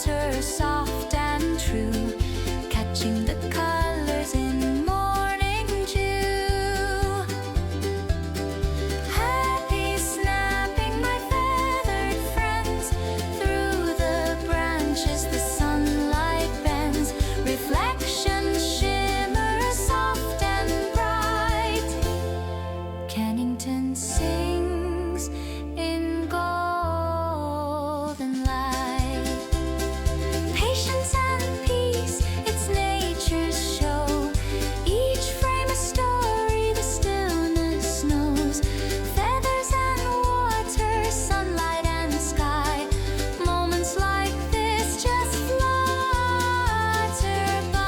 water, soft and true, catching the colors in morning dew. Happy snapping, my feathered friends, through the branches the sunlight bends. Reflections shimmer soft and bright. Kennington sings in golden light. Patience and peace, it's nature's show. Each frame a story, the stillness knows. Feathers and water, sunlight and sky. Moments like this just flutter by.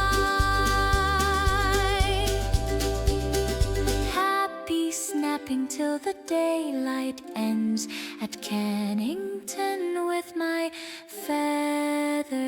Happy snapping till the daylight ends at Kennington with my feathers.